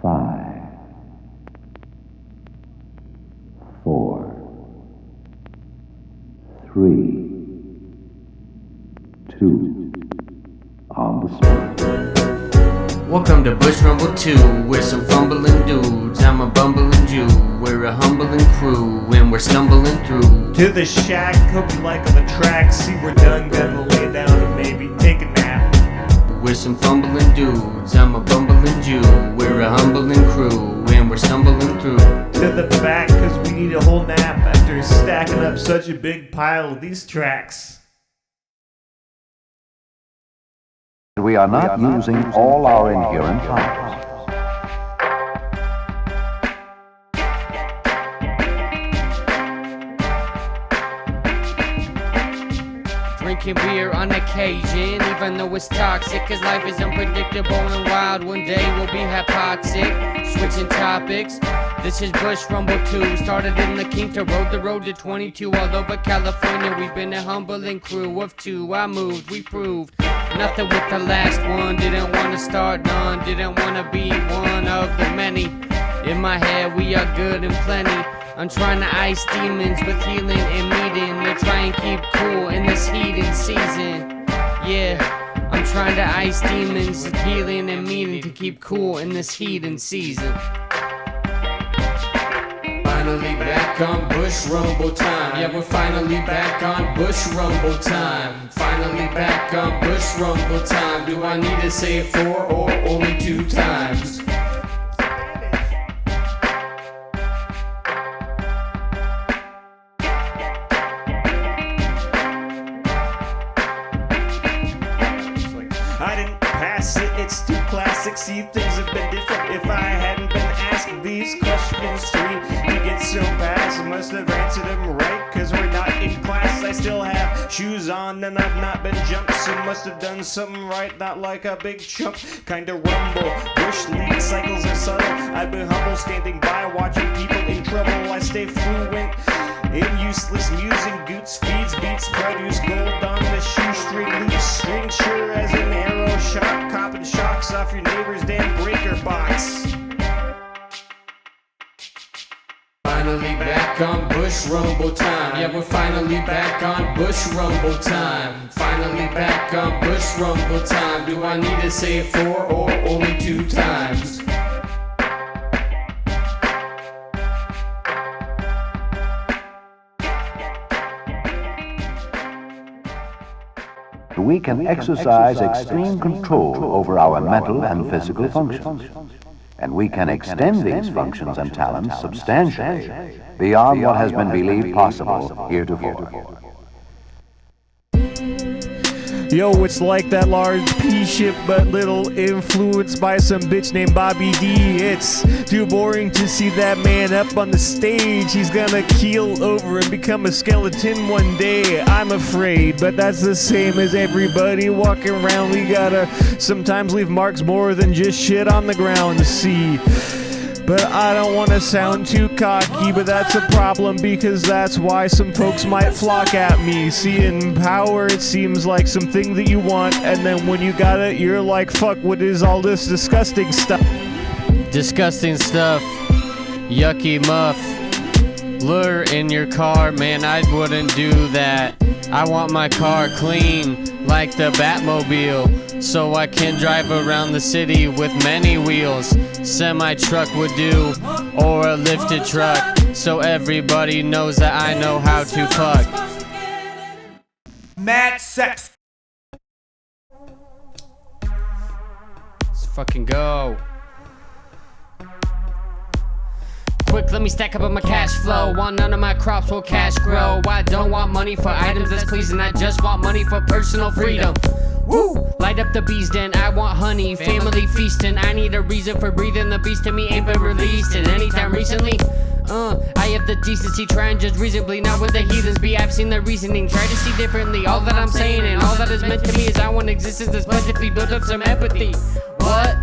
5, 4, 3, 2, on the spot. Welcome to Bush Rumble 2, we're some fumbling dudes. I'm a bumbling Jew, we're a humbling crew, and we're stumbling through to the shack. Hope you like all the tracks. See, we're done, gotta lay down and maybe take a nap. We're some fumbling dudes, I'm a bumbling Jew, we're a humbling crew, and we're stumbling through to the back, cause we need a whole nap after stacking up such a big pile of these tracks. We are not using all our inherent powers. drinking beer on occasion, even though it's toxic, cause life is unpredictable and wild. One day we'll be hypoxic. Switching topics, this is Bush Rumble 2. Started in La Quinta, rode the road to 22 all over California. We've been a humbling crew of two. I moved, we proved nothing with the last one. Didn't want to start none, didn't want to be one of the many. In my head we are good and plenty. I'm trying to ice demons with healing and meeting to try and keep cool in this heating season. Yeah, I'm trying to ice demons with healing and meeting to keep cool in this heating season. Finally back on Bush Rumble time. Yeah, we're finally back on Bush Rumble time. Finally back on Bush Rumble time. Do I need to say it 4 or only 2 times? I didn't pass it, it's too classic. See, things have been different if I hadn't been asked these questions. 3 to get so past, I must have answered them right, cause we're not in class. I still have shoes on and I've not been jumped, so must have done something right, not like a big chump. Kinda rumble, bush league cycles are subtle. I've been humble, standing by, watching people in trouble. I stay fluent in useless musing. Guttzz feeds, beats, produce gold on the shoestring. Loose string, sure as an arrow shot. Copping shocks off your neighbor's damn breaker box. Finally back on Bush Rumble time. Yeah, we're finally back on Bush Rumble time. Finally back on Bush Rumble time. Do I need to say it 4 or only 2 times? We can exercise extreme control over our mental and physical functions. And we can extend these functions and talents substantially beyond what has been believed possible heretofore. Yo, it's like that large pea ship, but little influenced by some bitch named Bobby D. It's too boring to see that man up on the stage. He's gonna keel over and become a skeleton one day, I'm afraid. But that's the same as everybody walking around. We gotta sometimes leave marks more than just shit on the ground. See, but I don't want to sound too cocky, but that's a problem because that's why some folks might flock at me. See, in power it seems like something that you want, and then when you got it you're like, fuck, what is all this disgusting stuff? Disgusting stuff, yucky muff. Lure in your car, man, I wouldn't do that. I want my car clean like the Batmobile, so I can drive around the city with many wheels. Semi-truck would do, or a lifted truck, so everybody knows that I know how to fuck. Mad sex. Let's fucking go. Quick, let me stack up on my cash flow. Want none of my crops will cash grow. I don't want money for items that's pleasing, I just want money for personal freedom. Woo! Light up the bee's den, I want honey, family feasting. I need a reason for breathing, the beast to me ain't been released in any time recently. I have the decency, try and judge reasonably, not with the heathens be. I've seen their reasoning, try to see differently. All that I'm saying and all that is meant to me is I want existence that's plentifully built up some empathy. What?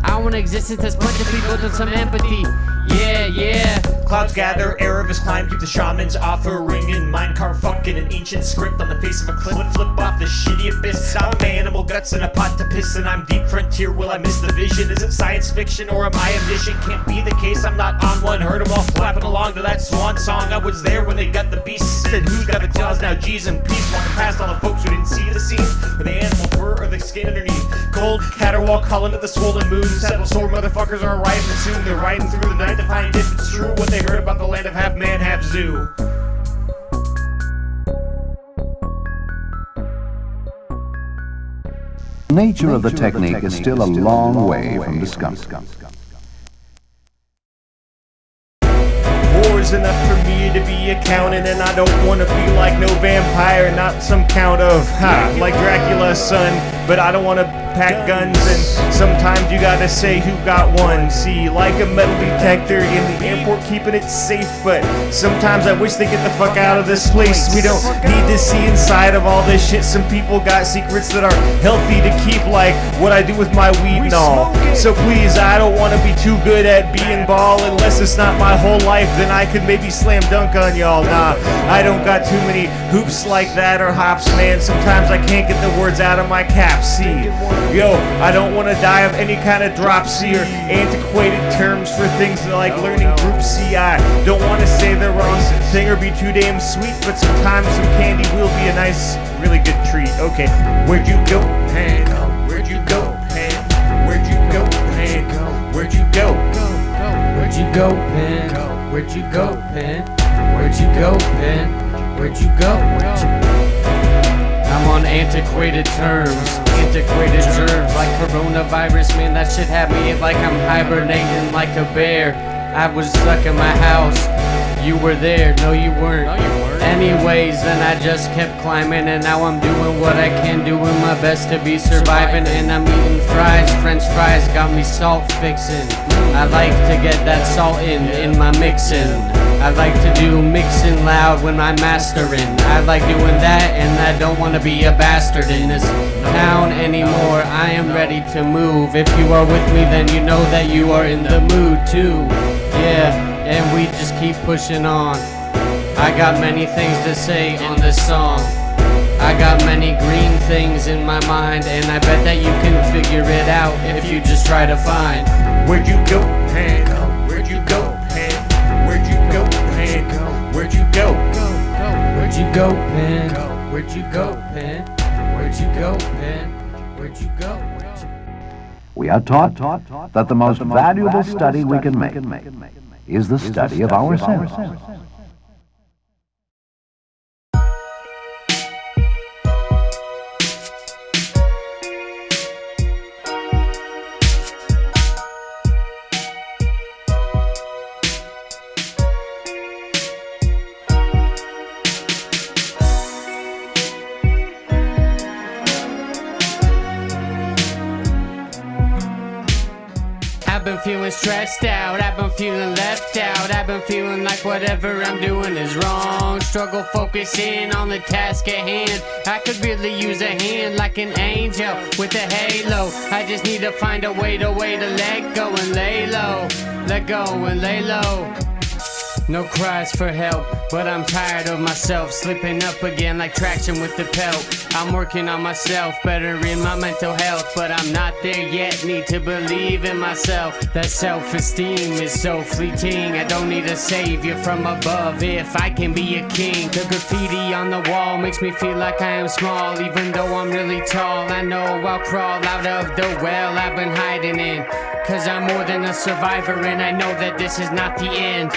I want own existence has put to people with some empathy. Yeah. Clouds gather, air of his climb, keep the shamans offering in mind, carve fucking an ancient script on the face of a cliff, flip off the shitty abyss. I'm animal guts in a pot to piss, and I'm deep frontier. Will I miss the vision? Is it science fiction or am I omniscient? Can't be the case, I'm not on one. Heard them all flapping along to that swan song. I was there when they got the beast. Said who's got the jaws now? G's and peace. Walking past all the folks who didn't see the scene, or the animal fur or the skin underneath. Cold caterwaul calling to the swollen moon. Saddle sore motherfuckers are arriving soon. They're riding through the night to find if it's true what they heard about the land of half man, half zoo. The nature of the technique is still a long way from discovery. War's enough for me to be accountant, and I don't want to be like no vampire, not some count of, like Dracula's son, but I don't want to pack guns, and sometimes you gotta say who got one. See, like a metal detector in the airport, keeping it safe, but sometimes I wish they get the fuck out of this place. We don't need to see inside of all this shit. Some people got secrets that are healthy to keep, like what I do with my weed and all. So please, I don't want to be too good at being ball, unless it's not my whole life, then I could maybe slam dunk on y'all. Nah, I don't got too many hoops like that or hops, man. Sometimes I can't get the words out of my cap. See, yo, I don't want to die of any kind of dropsy or antiquated terms for things like learning group C. I don't want to say the wrong thing or be too damn sweet, but sometimes some candy will be a nice, really good treat. Okay, where'd you go, Pan? Where'd you go, Pan? Where'd you go, Pan? Where'd you go? Where'd you go, Pen? Where'd you go, Pen? Where'd you go, Pen? Where'd you go? I'm on antiquated terms, antiquated germs, like coronavirus, man, that shit had me like I'm hibernating like a bear. I was stuck in my house, you were there, no you weren't. Anyways, then I just kept climbing, and now I'm doing what I can, doing my best to be surviving, and I'm eating fries, french fries, got me salt fixing. I like to get that salt in my mixing. I like to do mixing loud when I'm mastering. I like doing that, and I don't want to be a bastard in this town anymore. I am ready to move. If you are with me, then you know that you are in the mood too. Yeah, and we just keep pushing on. I got many things to say on this song. I got many green things in my mind, and I bet that you can figure it out if you just try to find. Where'd you go, Pan? Where'd you go, Pan? Where'd you go, Pan? Where'd you go? Where'd you go, Pen? Where'd you go, Pen? Where'd you go, Pen? Where'd you go? We are taught that the most valuable study we can make is the study of ourselves. I've been feeling stressed out, I've been feeling left out, I've been feeling like whatever I'm doing is wrong. Struggle focusing on the task at hand. I could really use a hand like an angel with a halo. I just need to find a way to let go and lay low. Let go and lay low. No cries for help, but I'm tired of myself slipping up again like traction with the pelt. I'm working on myself, bettering my mental health, but I'm not there yet, need to believe in myself. That self-esteem is so fleeting, I don't need a savior from above if I can be a king. The graffiti on the wall makes me feel like I am small, even though I'm really tall. I know I'll crawl out of the well I've been hiding in, cause I'm more than a survivor and I know that this is not the end.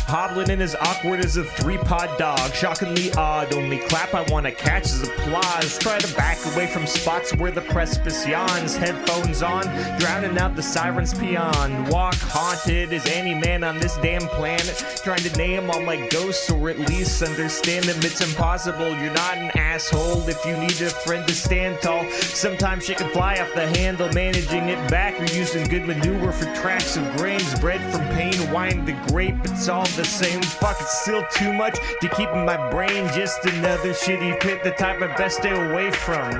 Hobbling in as awkward as a three-pod dog, shockingly odd, only clap I wanna catch is applause. Try to back away from spots where the precipice yawns, headphones on, drowning out the siren's peon. Walk haunted as any man on this damn planet, trying to name all my ghosts or at least understand them. It's impossible, you're not an asshole if you need a friend to stand tall. Sometimes shit can fly off the handle, managing it back or using good manure for tracks of grains bred from pain, wine the grape, it's all the same. same. Fuck, it's still too much to keep in my brain. Just another shitty pit, the type I best stay away from.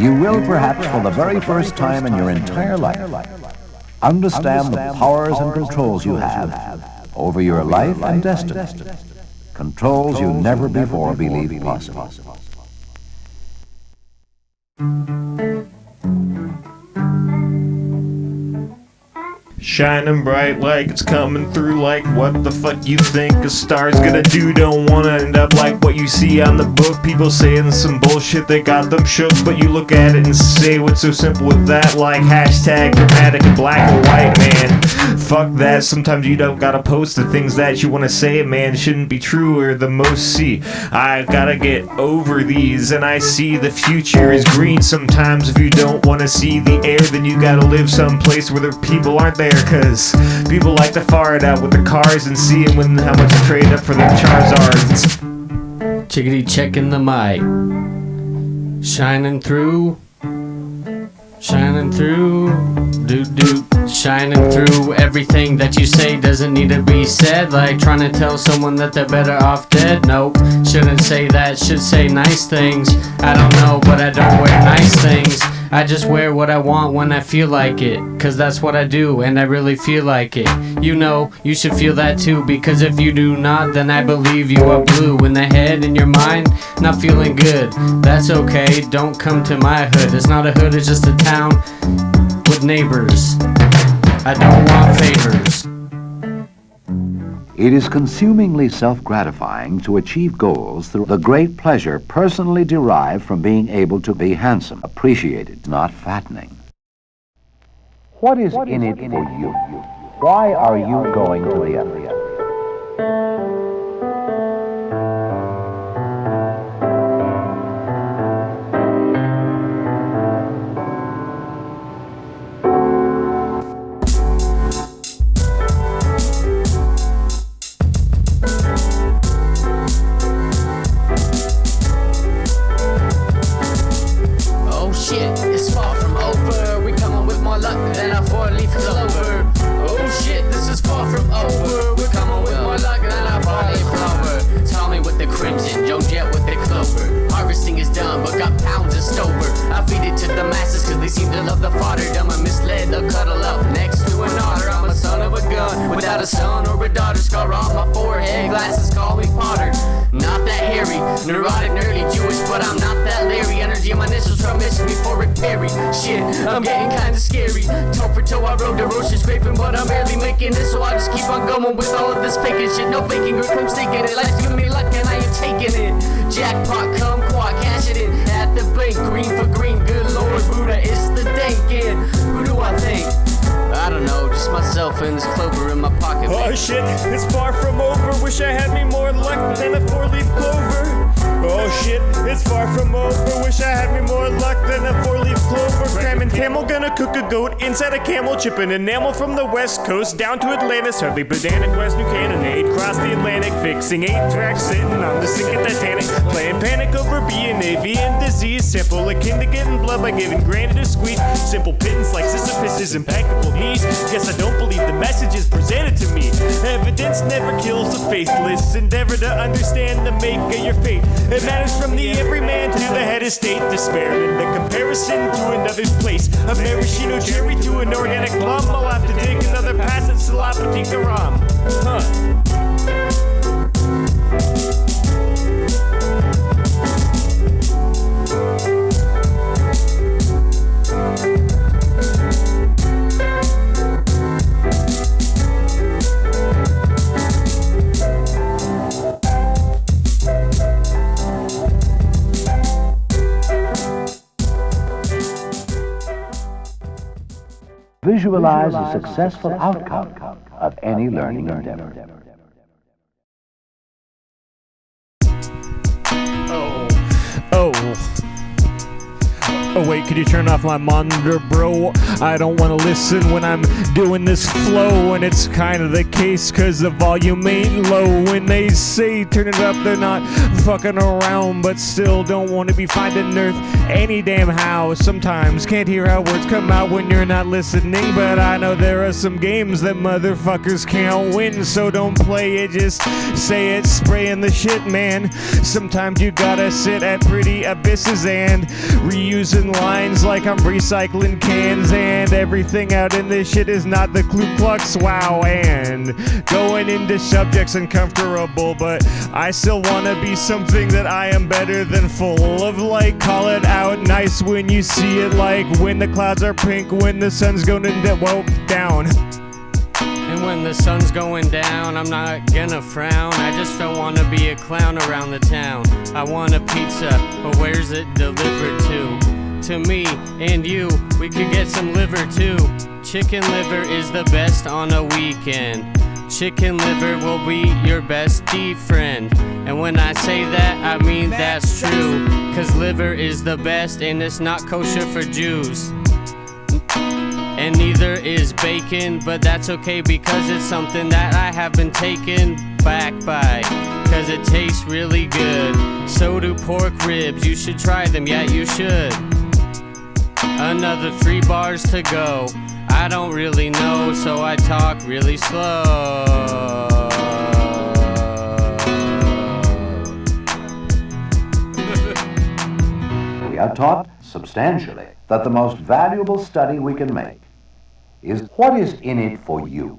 You will perhaps for the very first time in your entire life understand the powers and controls you have over your life and destiny. Controls you never before believed possible. Shining bright like it's coming through. Like what the fuck you think a star's gonna do? Don't wanna end up like what you see on the book. People saying some bullshit that got them shook, but you look at it and say what's so simple with that? Like hashtag dramatic and black or white, man. Fuck that, sometimes you don't gotta post the things that you wanna say, man. Shouldn't be true or the most see. I gotta get over these, and I see the future is green. Sometimes if you don't wanna see the air, then you gotta live someplace where the people aren't there. Cause people like to fart out with their cars and seeing when how much to trade up for their Charizards. Chickadee checking the mic. Shining through. Shining through. Everything that you say doesn't need to be said. Like trying to tell someone that they're better off dead. Nope, shouldn't say that, should say nice things. I don't know, but I don't wear nice things. I just wear what I want when I feel like it, cause that's what I do and I really feel like it. You know, you should feel that too, because if you do not, then I believe you are blue in the head and your mind, not feeling good. That's okay, don't come to my hood. It's not a hood, it's just a town with neighbors. I don't want favors. It is consumingly self-gratifying to achieve goals through the great pleasure personally derived from being able to be handsome, appreciated, not fattening. What is in it for you? Why are you going to the effort? A son or a daughter, scar on my forehead, glasses call me Potter. Not that hairy, neurotic, nerdy, Jewish, but I'm not that Larry. Energy in my initials from missing me for it Perry. Shit, I'm getting kinda scary. Toe for toe, I rode the roasted scraping, but I'm barely making it, so I just keep on going with all of this faking shit. No faking or come staking it. Life's giving me luck and I ain't taking it. Jackpot, come quad, cash it in at the bank. Green for green, good lord, Buddha, it's the dankin'. Who do I think? I don't know, just myself and this clover in my pocket. Oh shit, it's far from over. Wish I had me more luck than a four-leaf clover. Oh shit, it's far from over. Wish I had me more luck than a four-leaf clover. Cramming camel, gonna cook a goat inside a camel. Chipping enamel from the west coast down to Atlantis. Hardly Badanic, West New Cannonade. Cross the Atlantic, fixing 8 tracks, sitting on the sink of Titanic. Playing panic over being avian disease. Simple akin to getting blood by giving granite a squeeze. Simple pittance like Sisyphus' impeccable knees. Guess I don't believe the messages presented to me. Evidence never kills the faithless. Endeavor to understand the make of your fate. It matters from the everyman to the head of state. Despair in the comparison to another's place. A maraschino cherry to an organic plum. I'll have to take another pass at Salapati Karam. Visualize a successful outcome of any learning endeavor. Oh wait, could you turn off my monitor, bro? I don't wanna listen when I'm doing this flow, and it's kinda the case cause the volume ain't low. When they say turn it up, they're not fucking around, but still don't wanna be finding earth any damn how. Sometimes can't hear how words come out when you're not listening, but I know there are some games that motherfuckers can't win, so don't play it, just say it, spraying the shit, man. Sometimes you gotta sit at pretty abysses and reusing lines like I'm recycling cans, and everything out in this shit is not the Ku Klux, wow. And going into subjects uncomfortable, but I still wanna be something that I am better than full of, like call it out nice when you see it, like when the clouds are pink, when the sun's going down. And when the sun's going down, I'm not gonna frown. I just don't wanna be a clown around the town. I want a pizza, but where's it delivered to? To me and you, we could get some liver too. Chicken liver is the best on a weekend. Chicken liver will be your bestie friend. And when I say that, I mean that's true. Cause liver is the best and it's not kosher for Jews. And neither is bacon, but that's okay because it's something that I have been taken back by. Cause it tastes really good. So do pork ribs, you should try them, yeah you should. Another 3 bars to go. I don't really know, so I talk really slow. We are taught substantially that the most valuable study we can make is what is in it for you.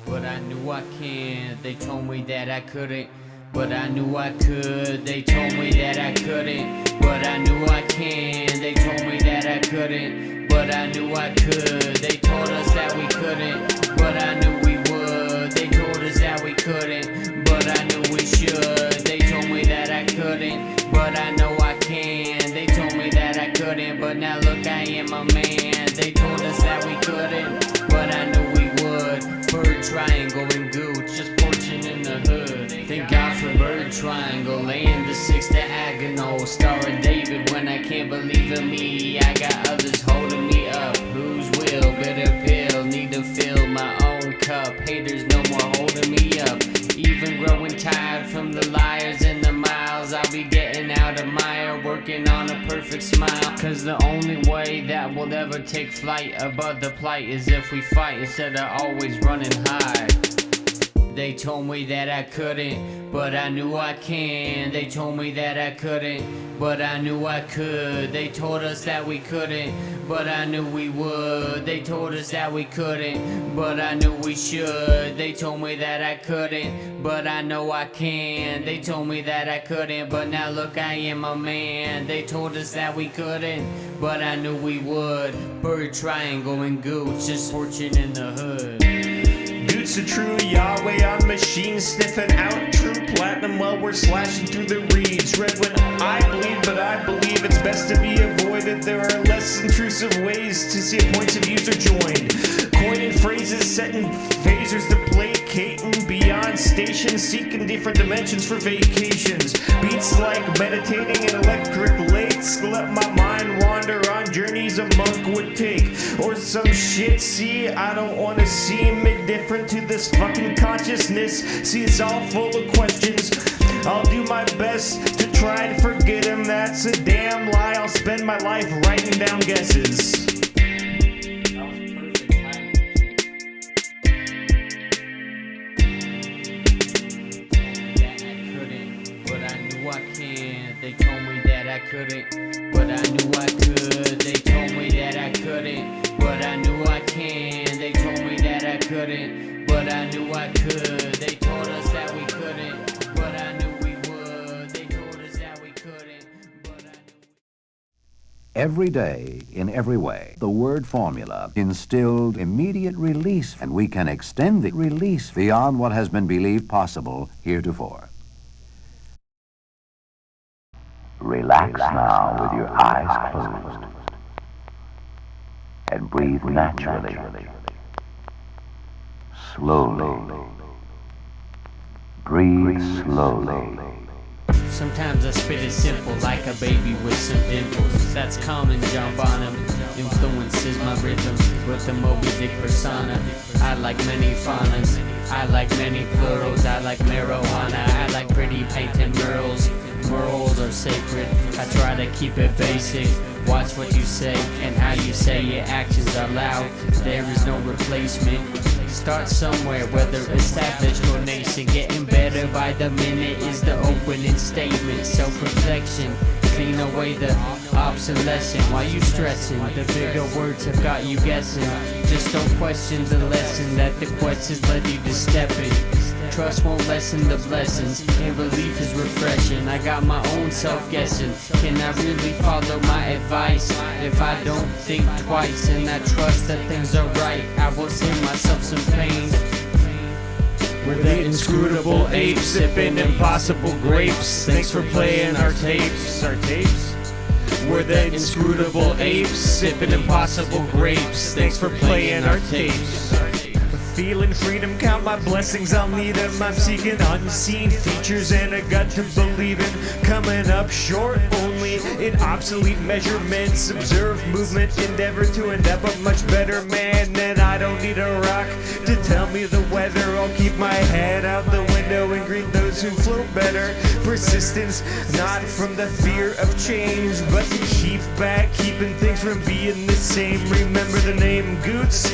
But I knew I can. They told me that I couldn't, but I knew I could. They told me that I couldn't, but I knew I can. They told me that I couldn't, but I knew I could. They told us that we couldn't, but I knew we would. They told us that we couldn't, but I knew we should. They told me that I couldn't, but I know I can. They told me that I couldn't, but now look, I am a man. They told us that we couldn't, but I knew we would. Bird Triangle and Guttzz, just porching in the hood. Thank God for Bird Triangle, laying the 6th diagonal. Star of David when I can't believe in me. I got others holding me up. Whose will? Bitter pill, need to fill my own cup. Haters no more holding me up. Even growing tired from the liars and the miles. I'll be getting out of mire, working on a perfect smile. Cause the only way that we'll ever take flight above the plight is if we fight instead of always running high. They told me that I couldn't, but I knew I can. They told me that I couldn't, but I knew I could. They told us that we couldn't, but I knew we would. They told us that we couldn't, but I knew we should. They told me that I couldn't, but I know I can. They told me that I couldn't, but now look, I am a man. They told us that we couldn't, but I knew we would. Bird Triangle and Guttzz, just porching in the hood. Guttzz a true Yahweh on machine, sniffing out true platinum while we're slashing through the reeds. Red when I bleed, but I believe it's best to be avoided. There are less intrusive ways to see if points of views are joined. Coining phrases, setting phasers to placating beyond stations, seeking different dimensions for vacations. Beats like meditating in electric lakes, let my mind wander on journeys a monk would take. Or some shit, see, I don't wanna seem indifferent to this fucking consciousness. See, it's all full of questions. I'll do my best to try to forget him. That's a damn lie. I'll spend my life writing down guesses. They told me that I couldn't, but I knew I could. They told me that I couldn't, but I knew I can. They told me that I couldn't, but I knew I could. They told us that we couldn't, but I knew we would. They told us that we couldn't, but I knew. Every day, in every way, the word formula instilled immediate release, and we can extend the release beyond what has been believed possible heretofore. Relax now with your eyes closed and and breathe naturally. Slowly. Breathe slowly. Sometimes I spit it simple, like a baby with some dimples. That's common, jump on him. Influences my rhythm with a Moby Dick persona. I like many faunas, I like many plurals. I like marijuana, I like pretty painted murals. Morals are sacred, I try to keep it basic. Watch what you say and how you say it. Actions are loud, there is no replacement. Start somewhere, whether established or nascent. Getting better by the minute is the opening statement. Self-reflection, clean away the obsolescent. Why you stressing? The bigger words have got you guessing. Just don't question the lesson that the quest has led you to step in. Trust won't lessen the blessings, and belief is refreshing. I got my own self guessing. Can I really follow my advice? If I don't think twice and I trust that things are right, I will save myself some pain. We're the inscrutable apes, sipping impossible grapes. Thanks for playing our tapes. We're the inscrutable apes, sipping impossible grapes. Thanks for playing our tapes. Feeling freedom, count my blessings, I'll need them. I'm seeking unseen features and a gut to believe in. Coming up short only in obsolete measurements. Observe movement, endeavor to end up a much better man. And I don't need a rock to tell me the weather. I'll keep my head out the window and greet those who float better. Persistence, not from the fear of change, but to keep back, keeping things from being the same. Remember the name Guttzz,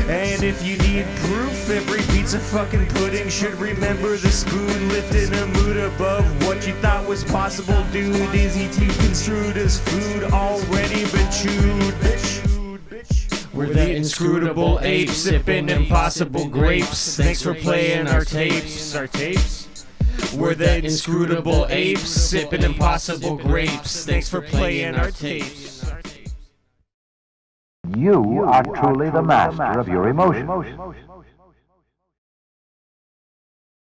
and if you need proof, every pizza fucking pudding should remember the spoon. Lifting a mood above what you thought was possible, dude. Easy to construed as food already been chewed, bitch. We're the inscrutable apes, sipping impossible grapes. Thanks for playing our tapes. We're the inscrutable apes, sipping impossible grapes. Thanks for playing our tapes. You are truly the master of your emotions.